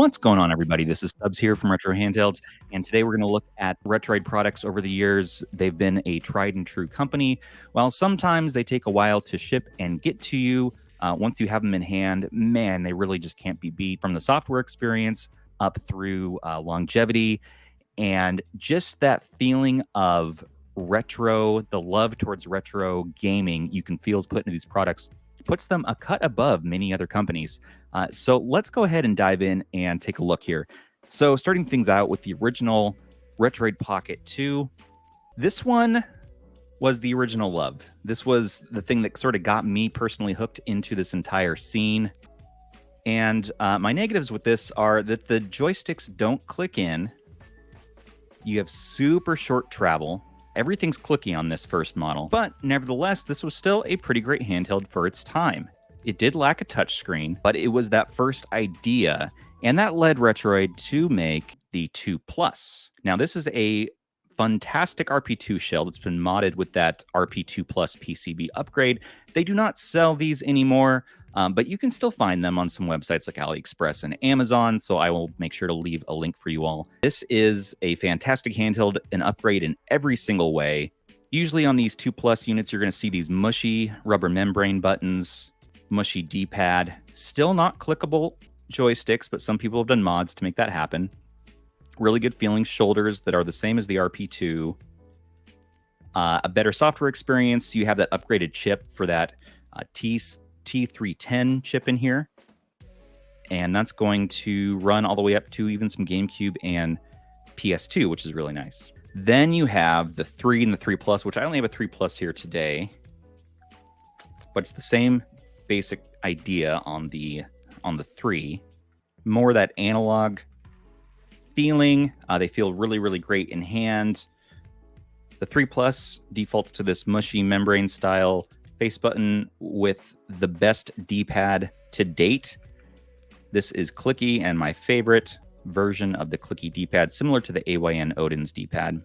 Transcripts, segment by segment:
What's going on, everybody? This is Stubbs here from Retro Handhelds, and today we're going to look at Retroid products over the years. They've been a tried and true company. While sometimes they take a while to ship and get to you, once you have them in hand, man, they really just can't be beat. From the software experience up through longevity, and just that feeling of retro, the love towards retro gaming you can feel is put into these products, puts them a cut above many other companies. So let's go ahead and dive in and take a look here. So starting things out with the original Retroid Pocket 2. This one was the original love. This was the thing that sort of got me personally hooked into this entire scene. And my negatives with this are that the joysticks don't click in. You have super short travel. Everything's clicky on this first model, but nevertheless, this was still a pretty great handheld for its time. It did lack a touchscreen, but it was that first idea, and that led Retroid to make the 2 Plus. Now, this is a fantastic RP2 shell that's been modded with that RP2 Plus PCB upgrade. They do not sell these anymore, but you can still find them on some websites like AliExpress and Amazon, so I will make sure to leave a link for you all. This is a fantastic handheld, an upgrade in every single way. Usually on these 2 Plus units, you're going to see these mushy rubber membrane buttons, mushy D-pad, still not clickable joysticks, but some people have done mods to make that happen. Really good feeling shoulders that are the same as the RP2. A better software experience. You have that upgraded chip for that T310 chip in here. And that's going to run all the way up to even some GameCube and PS2, which is really nice. Then you have the 3 and the 3 Plus, which I only have a 3 Plus here today. But it's the same basic idea on the 3. More that analog feeling. They feel really, really great in hand. The 3 Plus defaults to this mushy membrane style face button with the best D-pad to date. This is clicky and my favorite version of the clicky D-pad, similar to the AYN Odin's D-pad.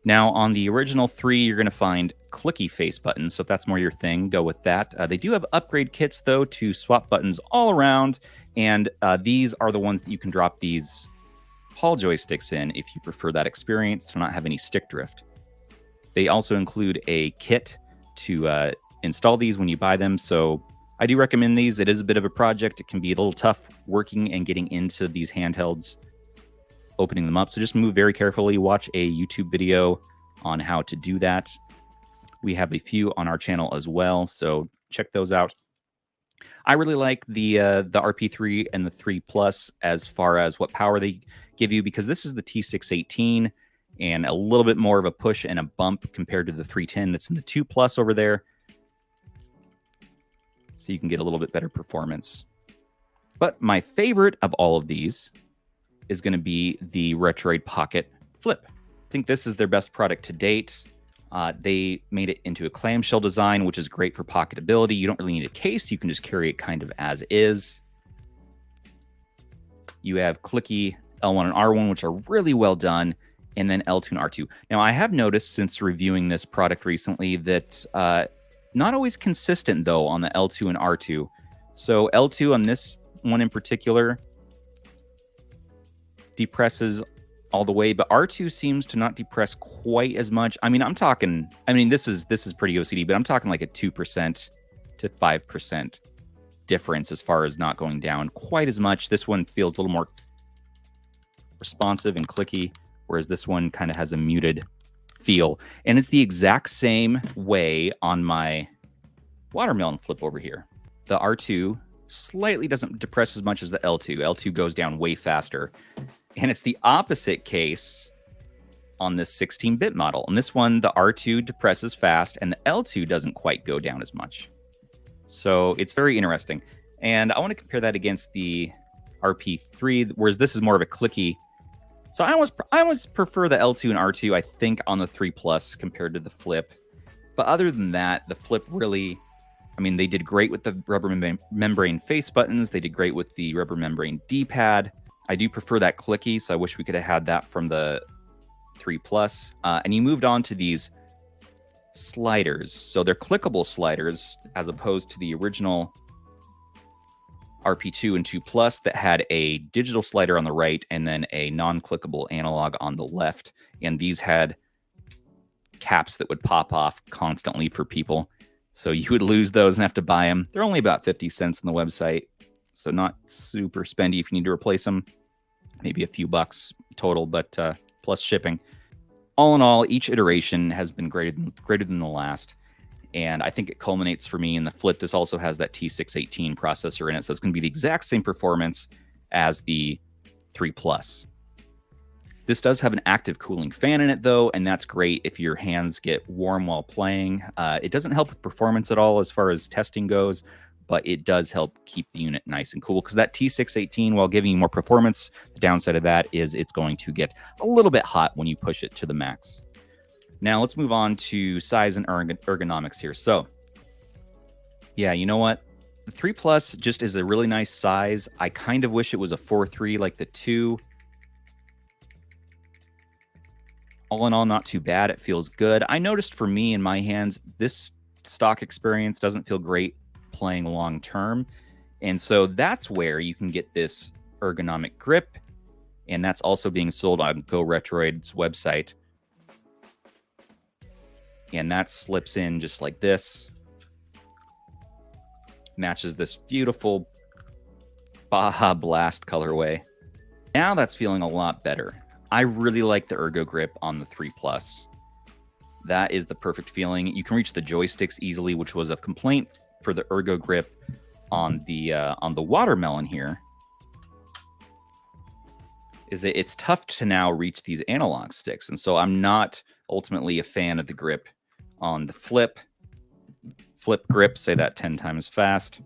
Now, on the original 3, you're going to find clicky face buttons, so if that's more your thing, go with that. They do have upgrade kits, though, to swap buttons all around, and these are the ones that you can drop these Hall joysticks in if you prefer that experience to not have any stick drift. They also include a kit to install these when you buy them, so I do recommend these. It is a bit of a project. It can be a little tough working and getting into these handhelds, opening them up, so just move very carefully. Watch a YouTube video on how to do that. We have a few on our channel as well, so check those out. I really like the RP3 and the 3 Plus as far as what power they give you, because this is the T618 and a little bit more of a push and a bump compared to the 310 that's in the 2 Plus over there. So you can get a little bit better performance. But my favorite of all of these is going to be the Retroid Pocket Flip. I think this is their best product to date. They made it into a clamshell design, which is great for pocketability. You don't really need a case. You can just carry it kind of as is. You have clicky L1 and R1, which are really well done, and then L2 and R2. Now, I have noticed since reviewing this product recently that not always consistent, though, on the L2 and R2. So L2 on this one in particular depresses all the way, but R2 seems to not depress quite as much. I mean, this is pretty OCD, but I'm talking like a 2% to 5% difference as far as not going down quite as much. This one feels a little more responsive and clicky, whereas this one kind of has a muted feel. And it's the exact same way on my watermelon flip over here. The R2 slightly doesn't depress as much as the L2. L2 goes down way faster. And it's the opposite case on this 16-bit model. On this one, the R2 depresses fast, and the L2 doesn't quite go down as much. So it's very interesting. And I want to compare that against the RP3, whereas this is more of a clicky. So I almost prefer the L2 and R2, I think, on the 3 Plus compared to the Flip. But other than that, the Flip really, I mean, they did great with the rubber membrane face buttons. They did great with the rubber membrane D-pad. I do prefer that clicky, so I wish we could have had that from the 3 Plus. And you moved on to these sliders. So they're clickable sliders as opposed to the original RP2 and 2 Plus that had a digital slider on the right and then a non-clickable analog on the left. And these had caps that would pop off constantly for people. So you would lose those and have to buy them. They're only about 50 cents on the website, so not super spendy if you need to replace them. Maybe a few bucks total, but plus shipping. All in all, each iteration has been greater than the last. And I think it culminates for me in the Flip. This also has that T618 processor in it, so it's going to be the exact same performance as the 3 Plus. This does have an active cooling fan in it, though, and that's great if your hands get warm while playing. It doesn't help with performance at all as far as testing goes, but it does help keep the unit nice and cool, because that T618, while giving you more performance, the downside of that is it's going to get a little bit hot when you push it to the max. Now, let's move on to size and ergonomics here. So, yeah, you know what? The 3 Plus just is a really nice size. I kind of wish it was a 4.3 like the 2. All in all, not too bad. It feels good. I noticed for me in my hands, this stock experience doesn't feel great playing long term. And so that's where you can get this ergonomic grip. And that's also being sold on Go Retroid's website. And that slips in just like this. Matches this beautiful Baja Blast colorway. Now that's feeling a lot better. I really like the Ergo grip on the 3 Plus. That is the perfect feeling. You can reach the joysticks easily, which was a complaint for the Ergo grip on the watermelon here. Is that it's tough to now reach these analog sticks, and so I'm not ultimately a fan of the grip on the Flip grip. Say that 10 times fast.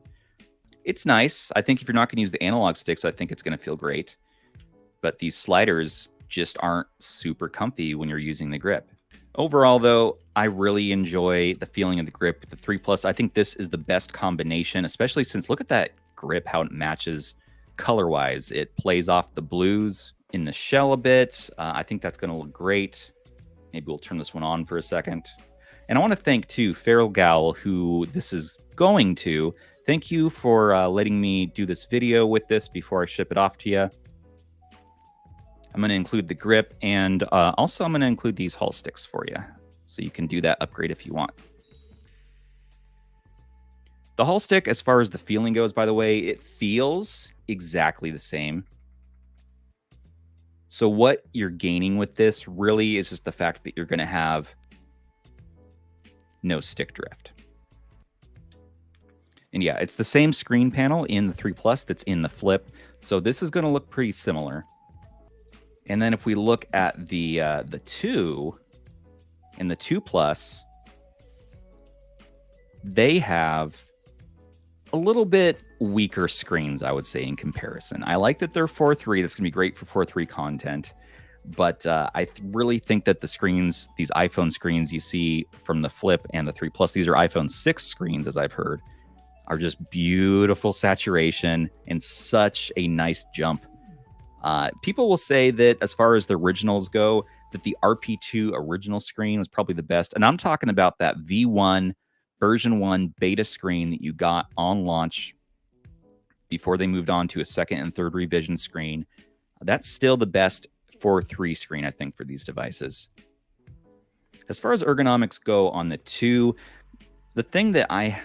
It's nice. I think if you're not going to use the analog sticks, I think it's going to feel great. But these sliders just aren't super comfy when you're using the grip. Overall, though, I really enjoy the feeling of the grip with the 3 Plus. I think this is the best combination, especially since look at that grip, how it matches color-wise. It plays off the blues in the shell a bit. I think that's going to look great. Maybe we'll turn this one on for a second. And I want to thank, too, Feral Gal, who this is going to. Thank you for letting me do this video with this before I ship it off to you. I'm going to include the grip, and also I'm going to include these Hall sticks for you, so you can do that upgrade if you want. The Hall stick, as far as the feeling goes, by the way, it feels exactly the same. So what you're gaining with this really is just the fact that you're going to have no stick drift. And yeah, it's the same screen panel in the 3 Plus that's in the Flip, so this is going to look pretty similar. And then if we look at the 2 and the 2 Plus, they have a little bit weaker screens, I would say, in comparison. I like that they're 4.3. That's going to be great for 4.3 content. But I really think that the screens, these iPhone screens you see from the Flip and the 3 Plus, these are iPhone 6 screens, as I've heard, are just beautiful saturation and such a nice jump. People will say that as far as the originals go, that the RP2 original screen was probably the best. And I'm talking about that V1 version 1 beta screen that you got on launch before they moved on to a second and third revision screen. That's still the best 4.3 screen, I think, for these devices. As far as ergonomics go on the 2, the thing that I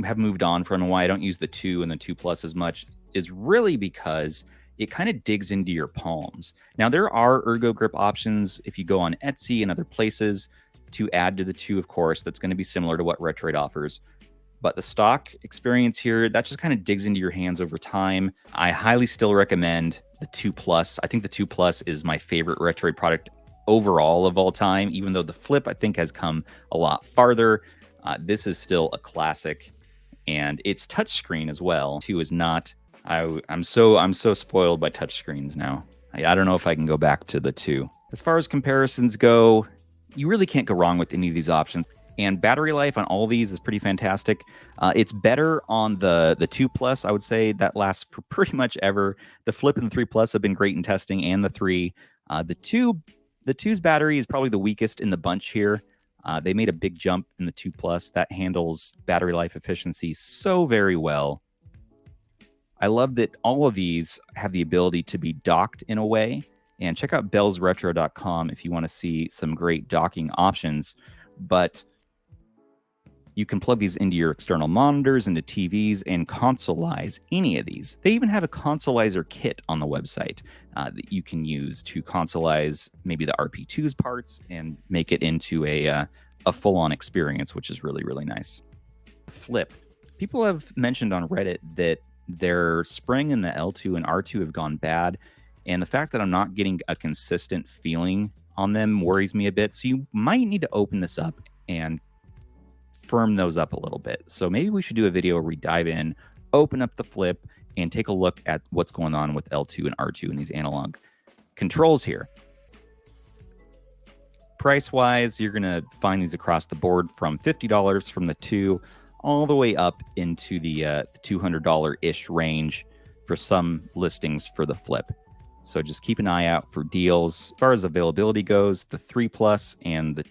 have moved on from and why I don't use the 2 and the 2 Plus as much is really because it kind of digs into your palms. Now, there are Ergo grip options if you go on Etsy and other places to add to the 2, of course. That's going to be similar to what Retroid offers. But the stock experience here, that just kind of digs into your hands over time. I highly still recommend the 2 Plus. I think the 2 Plus is my favorite Retroid product overall of all time, even though the Flip, I think, has come a lot farther. This is still a classic, and it's touchscreen as well. 2 is not. I'm so spoiled by touchscreens now. I don't know if I can go back to the 2. As far as comparisons go, you really can't go wrong with any of these options. And battery life on all these is pretty fantastic. It's better on the 2 Plus. I would say that lasts for pretty much ever. The Flip and the 3 Plus have been great in testing, and the 3. The 2's battery is probably the weakest in the bunch here. They made a big jump in the 2 Plus that handles battery life efficiency so very well. I love that all of these have the ability to be docked in a way. And check out bellsretro.com if you want to see some great docking options. But you can plug these into your external monitors, into TVs, and consoleize any of these. They even have a consoleizer kit on the website that you can use to consoleize maybe the RP2's parts and make it into a full-on experience, which is really, really nice. Flip. People have mentioned on Reddit that their spring in the L2 and R2 have gone bad, and the fact that I'm not getting a consistent feeling on them worries me a bit. So you might need to open this up and firm those up a little bit. So maybe we should do a video where we dive in, open up the flip, and take a look at what's going on with L2 and R2 and these analog controls here. Price-wise, you're going to find these across the board from $50 from the 2 all the way up into the $200-ish range for some listings for the flip. So just keep an eye out for deals. As far as availability goes, the 3 Plus and the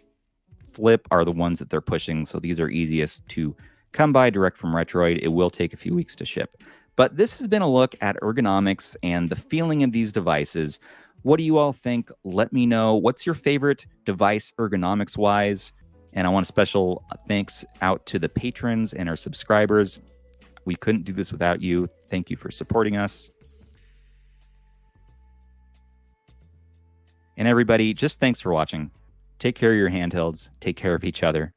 flip are the ones that they're pushing. So these are easiest to come by direct from Retroid. It will take a few weeks to ship. But this has been a look at ergonomics and the feeling of these devices. What do you all think? Let me know. What's your favorite device ergonomics-wise? And I want a special thanks out to the patrons and our subscribers. We couldn't do this without you. Thank you for supporting us. And everybody, just thanks for watching. Take care of your handhelds. Take care of each other.